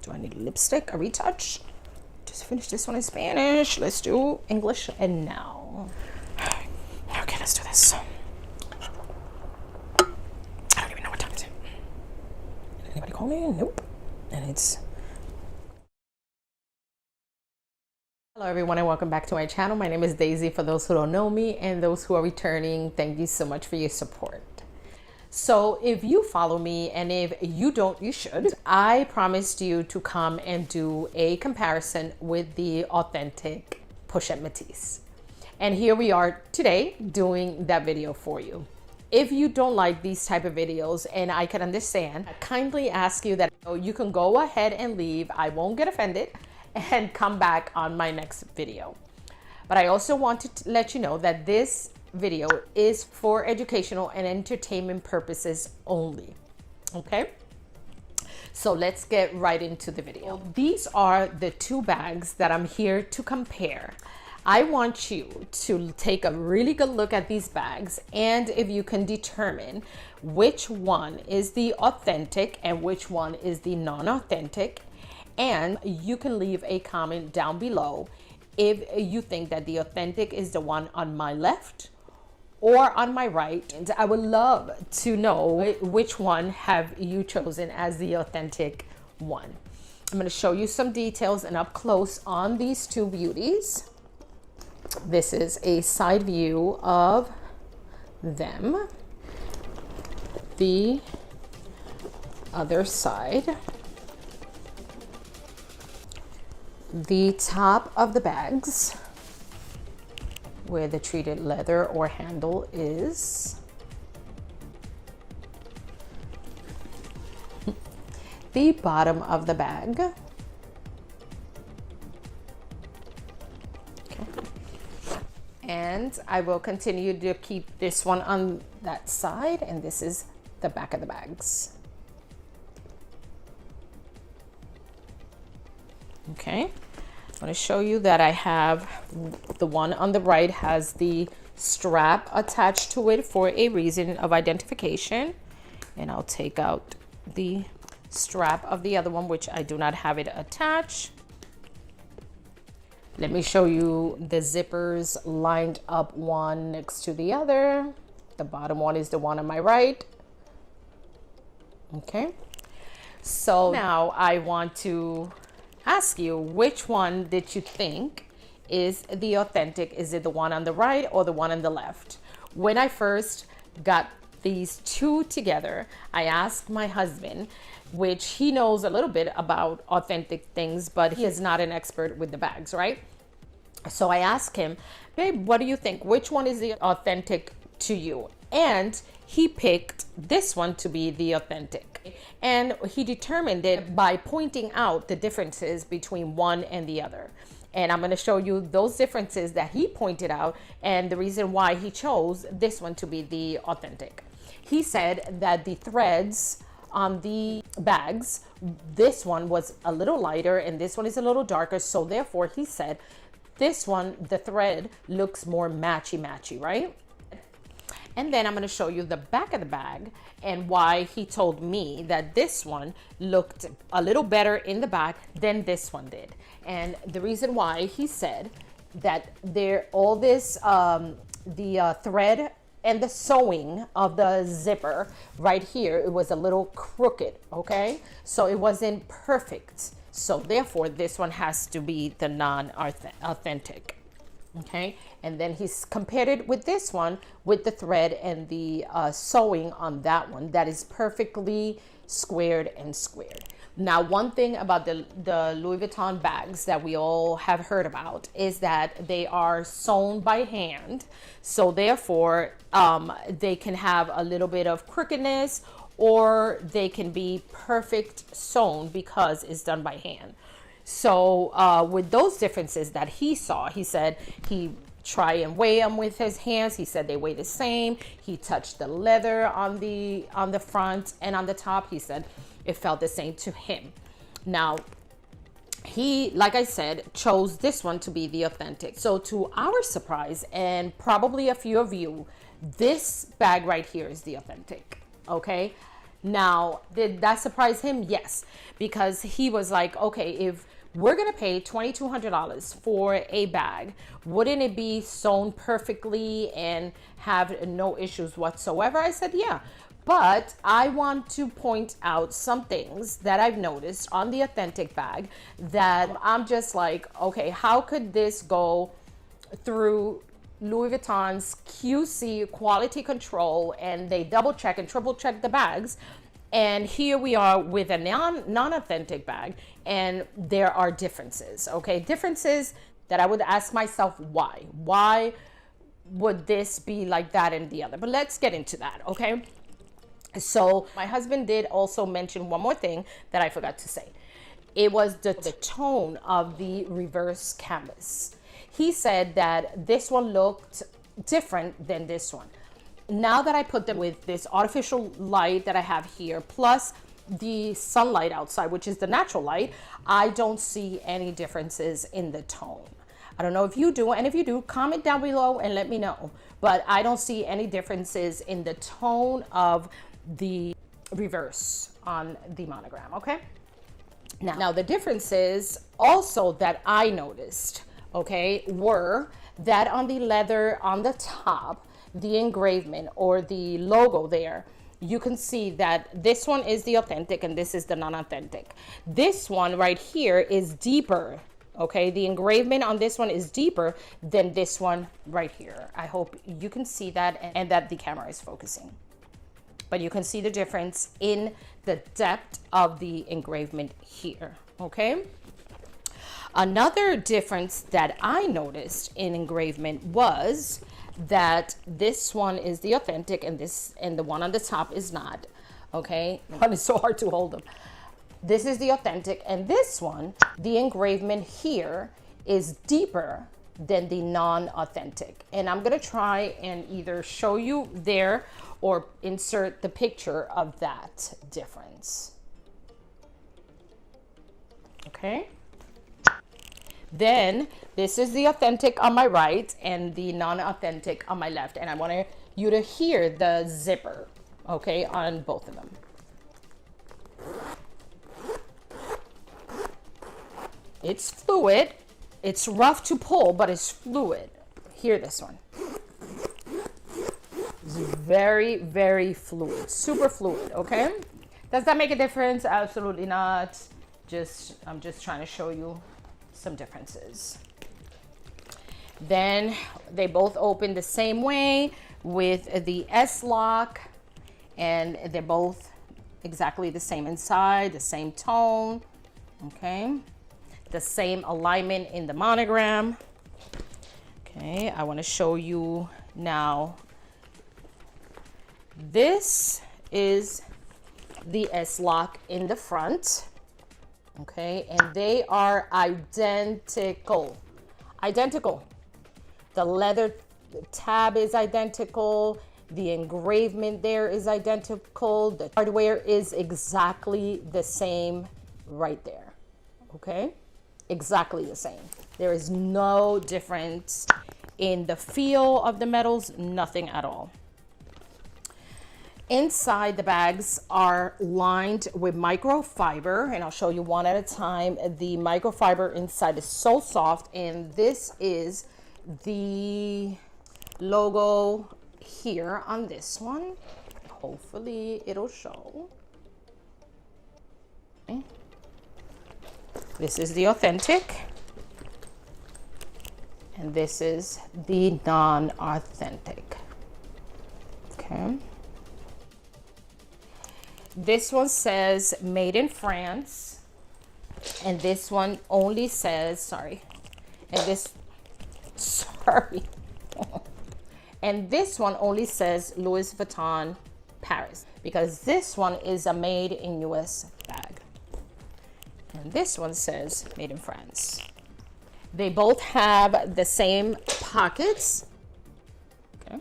Do I need lipstick, a retouch? Just finish this one in Spanish. Let's do English and now. Okay, let's do this. I don't even know what time is it. Anybody call me? Nope. And it's... Hello everyone and welcome back to my channel. My name is Daisy for those who don't know me, and those who are returning, thank you so much for your support. So if you follow me, and if you don't, you should. I promised you to come and do a comparison with the authentic Pochette Metis. And here we are today doing that video for you. If you don't like these type of videos, and I can understand, I kindly ask you that you can go ahead and leave. I won't get offended and come back on my next video. But I also wanted to let you know that this video is for educational and entertainment purposes only. Okay, so let's get right into the video. These are the two bags that I'm here to compare. I want you to take a really good look at these bags, and if you can determine which one is the authentic and which one is the non-authentic, and you can leave a comment down below if you think that the authentic is the one on my left or on my right. And I would love to know which one have you chosen as the authentic one. I'm going to show you some details and up close on these two beauties. This is a side view of them. The other side. The top of the bags, where the treated leather or handle is. The bottom of the bag. Okay. And I will continue to keep this one on that side, and this is the back of the bags. Okay, I'm going to show you that I have the one on the right has the strap attached to it for a reason of identification, and I'll take out the strap of the other one, which I do not have it attached. Let me show you the zippers lined up one next to the other. The bottom one is the one on my right. Okay, so now I want to ask you, which one did you think is the authentic? Is it the one on the right or the one on the left? When I first got these two together, I asked my husband, which he knows a little bit about authentic things, but he is not an expert with the bags, right? So I asked him, babe, what do you think? Which one is the authentic to you? And he picked this one to be the authentic. And he determined it by pointing out the differences between one and the other. And I'm going to show you those differences that he pointed out and the reason why he chose this one to be the authentic. He said that the threads on the bags, this one was a little lighter and this one is a little darker. So therefore, he said this one, the thread looks more matchy-matchy, right? And then I'm going to show you the back of the bag and why he told me that this one looked a little better in the back than this one did. And the reason why he said that all this, the thread and the sewing of the zipper right here, it was a little crooked, okay? So it wasn't perfect. So therefore, this one has to be the non-authentic. Okay, and then he's compared it with this one with the thread and the sewing on that one that is perfectly squared and squared. Now, one thing about the Louis Vuitton bags that we all have heard about is that they are sewn by hand. So therefore, they can have a little bit of crookedness, or they can be perfect sewn because it's done by hand. So with those differences that he saw, he said he tried and weigh them with his hands. He said they weigh the same. He touched the leather on the front and on the top. He said it felt the same to him. Now, he, like I said, chose this one to be the authentic. So to our surprise, and probably a few of you, this bag right here is the authentic. Okay, Now, did that surprise him? Yes, because he was like, okay, if we're gonna pay $2,200 for a bag, wouldn't it be sewn perfectly and have no issues whatsoever? I said, yeah. But I want to point out some things that I've noticed on the Authentic bag that I'm just like, okay, how could this go through Louis Vuitton's QC quality control, and they double check and triple check the bags, and here we are with a non-authentic bag, and there are differences, okay? Differences that I would ask myself, why would this be like that and the other? But let's get into that, okay? So my husband did also mention one more thing that I forgot to say. It was the tone of the reverse canvas. He said that this one looked different than this one. Now that I put them with this artificial light that I have here, plus the sunlight outside, which is the natural light, I don't see any differences in the tone. I don't know if you do, and if you do, comment down below and let me know. But I don't see any differences in the tone of the reverse on the monogram, okay? Now the differences also that I noticed, okay, were that on the leather on the top, the engravement or the logo there, you can see that this one is the authentic and this is the non-authentic. This one right here is deeper, okay? The engravement on this one is deeper than this one right here. I hope you can see that and that the camera is focusing. But you can see the difference in the depth of the engravement here, okay? Another difference that I noticed in engravement was that this one is the authentic and the one on the top is not, okay? One is so hard to hold them. This is the authentic, and this one, the engravement here is deeper than the non-authentic. And I'm gonna try and either show you there or insert the picture of that difference. Okay. Then this is the authentic on my right and the non-authentic on my left. And I want you to hear the zipper, okay, on both of them. It's fluid. It's rough to pull, but it's fluid. Hear this one. It's very, very fluid, super fluid, okay? Does that make a difference? Absolutely not. I'm just trying to show you some differences. Then they both open the same way with the S-lock, and they're both exactly the same inside, the same tone, okay? The same alignment in the monogram. Okay, I want to show you now. This is the S-lock in the front, okay, and they are identical. The leather tab is identical. The engravement there is identical. The hardware is exactly the same right there, okay? Exactly the same. There is no difference in the feel of the metals, nothing at all. Inside, the bags are lined with microfiber, and I'll show you one at a time. The microfiber inside is so soft, and this is the logo here on this one. Hopefully it'll show. Okay. This is the authentic, and this is the non-authentic. Okay. This one says made in France, and this one only says, and this one only says Louis Vuitton Paris, because this one is a made in US bag. And this one says made in France. They both have the same pockets. Okay.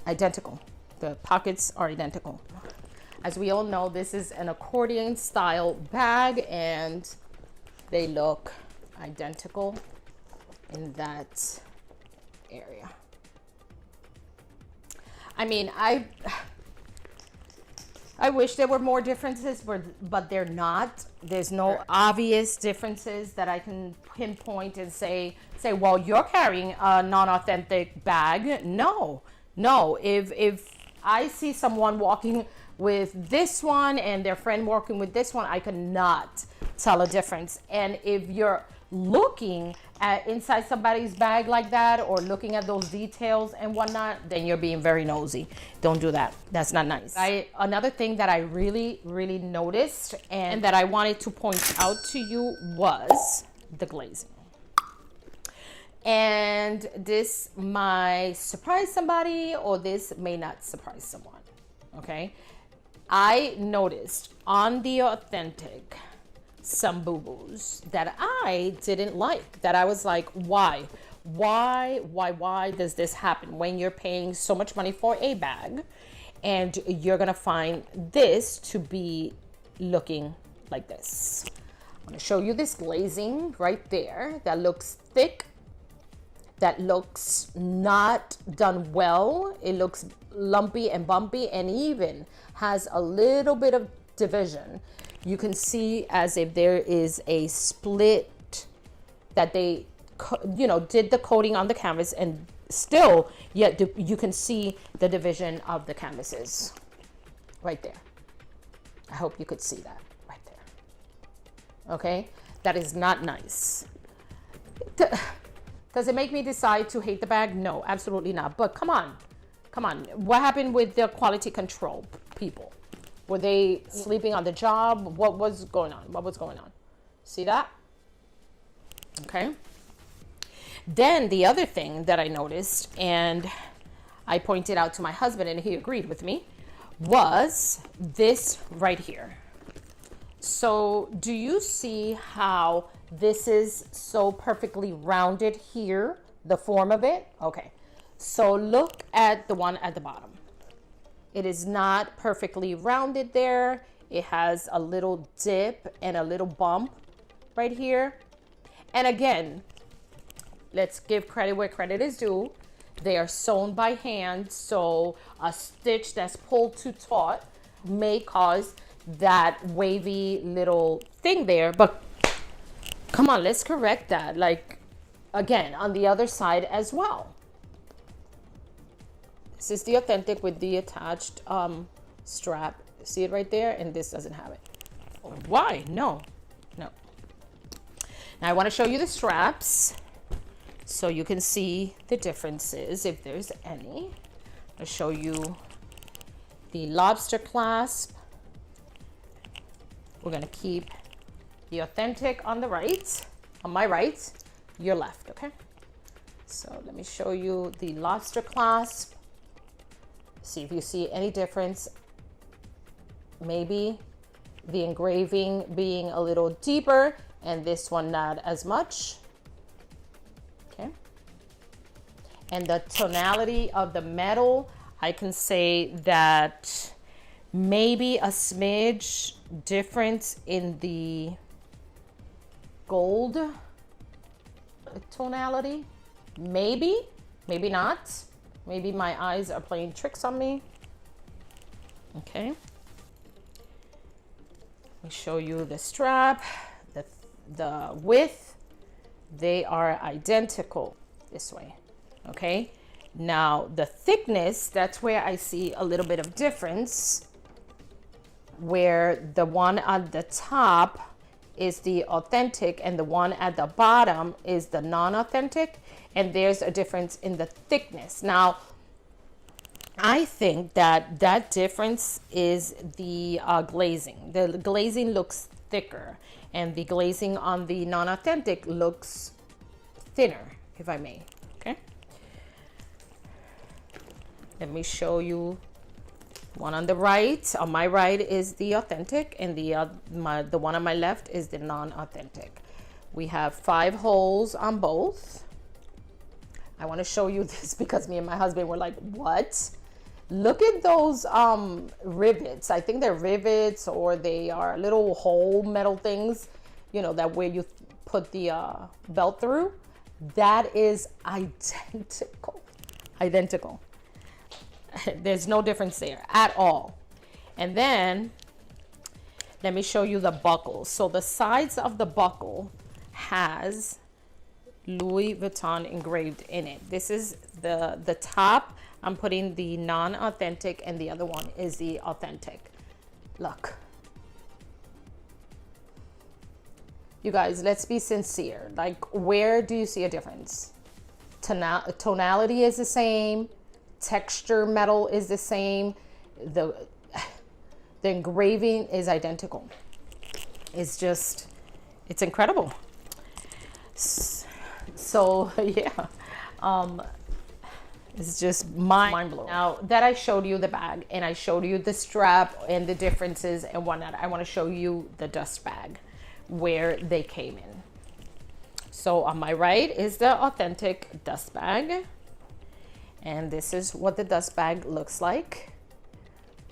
Identical. The pockets are identical. As we all know, this is an accordion style bag, and they look identical in that area. I mean, I I wish there were more differences, but they're not. There's no obvious differences that I can pinpoint and say, well, you're carrying a non-authentic bag. No. If I see someone walking with this one and their friend walking with this one, I cannot tell a difference. And if you're looking at inside somebody's bag like that, or looking at those details and whatnot, then you're being very nosy. Don't do that. That's not nice. Another thing that I really noticed and that I wanted to point out to you was the glazing. And this might surprise somebody, or this may not surprise someone. Okay, I noticed on the Authentic some boo-boos that I didn't like, that I was like, why does this happen when you're paying so much money for a bag and you're gonna find this to be looking like this? I'm gonna show you this glazing right there that looks thick, that looks not done well. It looks lumpy and bumpy, and even has a little bit of division. You can see as if there is a split that they, did the coating on the canvas, and still, yet you can see the division of the canvases right there. I hope you could see that right there. Okay, that is not nice. Does it make me decide to hate the bag? No, absolutely not. But come on. What happened with the quality control people? Were they sleeping on the job? What was going on? See that? Okay. Then the other thing that I noticed, and I pointed out to my husband and he agreed with me, was this right here. So do you see how this is so perfectly rounded here, the form of it? Okay, so look at the one at the bottom. It is not perfectly rounded there. It has a little dip and a little bump right here. And again, let's give credit where credit is due. They are sewn by hand, so a stitch that's pulled too taut may cause that wavy little thing there. But come on, let's correct that. Like, again, on the other side as well. This is the Authentic with the attached strap. See it right there? And this doesn't have it. Why? No. Now I want to show you the straps so you can see the differences, if there's any. I'll show you the lobster clasp. We're going to keep the Authentic on the right, on my right, your left, okay? So let me show you the lobster clasp. See if you see any difference. Maybe the engraving being a little deeper and this one not as much. Okay. And the tonality of the metal, I can say that maybe a smidge difference in the gold tonality. Maybe not. Maybe my eyes are playing tricks on me. Okay. Let me show you the strap, the width. They are identical this way. Okay. Now the thickness, that's where I see a little bit of difference, where the one at the top is the Authentic and the one at the bottom is the non-authentic, and there's a difference in the thickness. Now I think that difference is the glazing. The glazing looks thicker and the glazing on the non-authentic looks thinner, if I may. Okay, let me show you one on the right. On my right is the Authentic, and the one on my left is the non-authentic. We have 5 holes on both. I want to show you this because me and my husband were like, what? Look at those rivets. I think they're rivets, or they are little hole metal things, that where you put the belt through. That is identical. There's no difference there at all. And then let me show you the buckle. So the sides of the buckle has Louis Vuitton engraved in it. This is the top. I'm putting the non-authentic, and the other one is the authentic. Look. You guys, let's be sincere. Like, where do you see a difference? Tonality is the same. Texture metal is the same. The engraving is identical. It's just, it's incredible. So yeah, it's just mind blowing. Now that I showed you the bag and I showed you the strap and the differences and whatnot, I want to show you the dust bag where they came in. So on my right is the authentic dust bag, and this is what the dust bag looks like.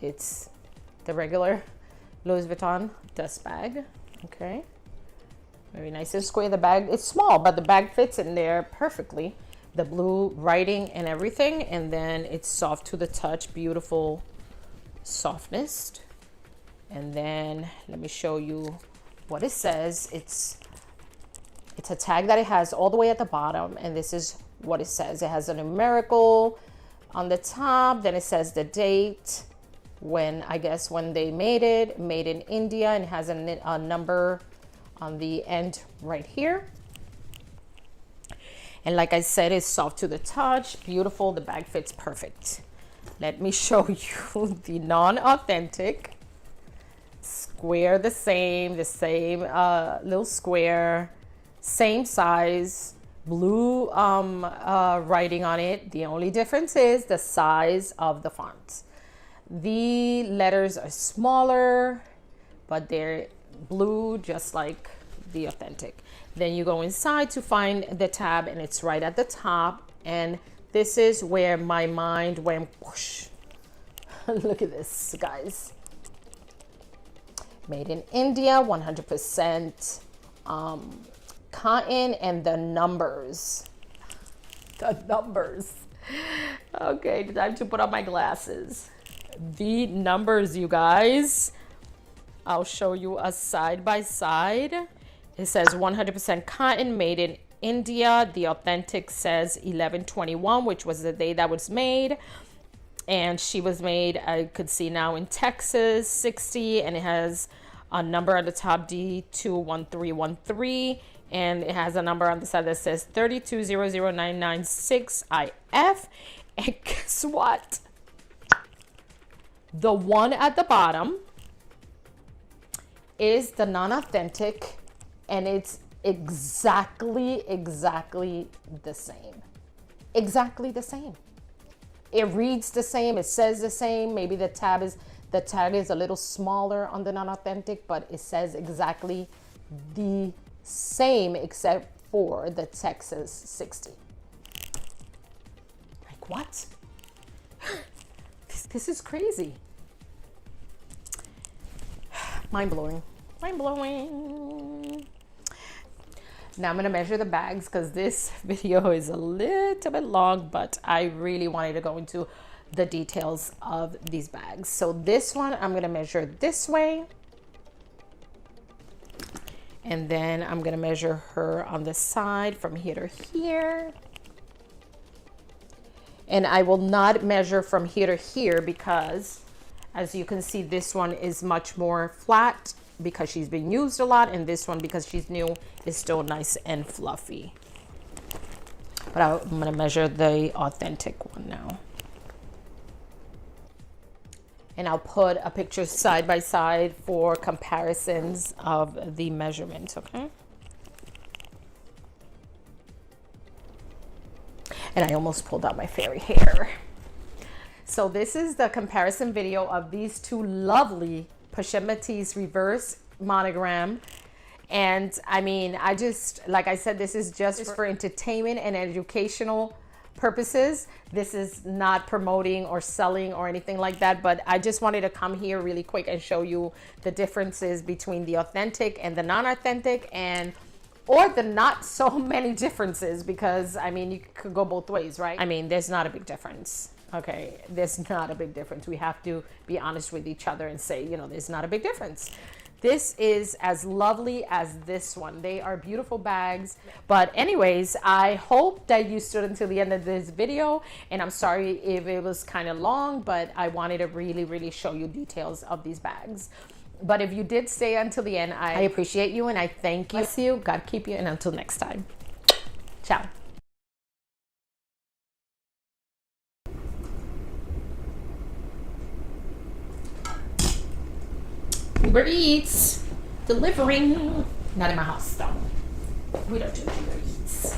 It's the regular Louis Vuitton dust bag. Okay, very nice and square. The bag, it's small, but the bag fits in there perfectly. The blue writing and everything, and then it's soft to the touch, beautiful softness. And then let me show you what it says. It's a tag that it has all the way at the bottom, and this is what it says. It has a numerical on the top, then it says the date, when, I guess, when they made it, made in India, and it has a number on the end right here. And like I said, it's soft to the touch, beautiful. The bag fits perfect. Let me show you the non-authentic. Square, the same little square, same size, blue writing on it. The only difference is the size of the font. The letters are smaller, but they're blue, just like the authentic. Then you go inside to find the tab, and it's right at the top. And this is where my mind went whoosh. Look at this, guys. Made in India, 100% cotton, and the numbers. The numbers. Okay, time to put on my glasses. The numbers, you guys. I'll show you a side by side. It says 100% cotton, made in India. The authentic says 11/21, which was the day that was made. And she was made, I could see now, in Texas, 60, and it has a number on the top, D21313, and it has a number on the side that says 3200996IF. And guess what? The one at the bottom is the non-authentic, and it's exactly the same. Exactly the same. It reads the same, it says the same. Maybe the tag is a little smaller on the non-authentic, but it says exactly the same except for the Texas 60. Like, what? This is crazy. Mind blowing. Mind blowing. Now I'm going to measure the bags because this video is a little bit long, but I really wanted to go into the details of these bags. So this one, I'm going to measure this way. And then I'm going to measure her on the side from here to here. And I will not measure from here to here because, as you can see, this one is much more flat because she's been used a lot, and this one, because she's new, is still nice and fluffy. But I'm going to measure the authentic one now. And I'll put a picture side by side for comparisons of the measurements, okay? And I almost pulled out my fairy hair. So this is the comparison video of these two lovely Pochette Metis reverse monogram. And I mean, I just, like I said, this is just for entertainment and educational purposes. This is not promoting or selling or anything like that, but I just wanted to come here really quick and show you the differences between the authentic and the non-authentic, and or the not so many differences, because I mean, you could go both ways, right? I mean, there's not a big difference. Okay, there's not a big difference. We have to be honest with each other and say, you know, there's not a big difference. This is as lovely as this one. They are beautiful bags. But anyways, I hope that you stood until the end of this video, and I'm sorry if it was kind of long, but I wanted to really show you details of these bags. But if you did stay until the end, I appreciate you and I thank you. Bless you, God keep you, and until next time. Ciao. Uber Eats, delivering. Not in my house though. We don't do Uber Eats.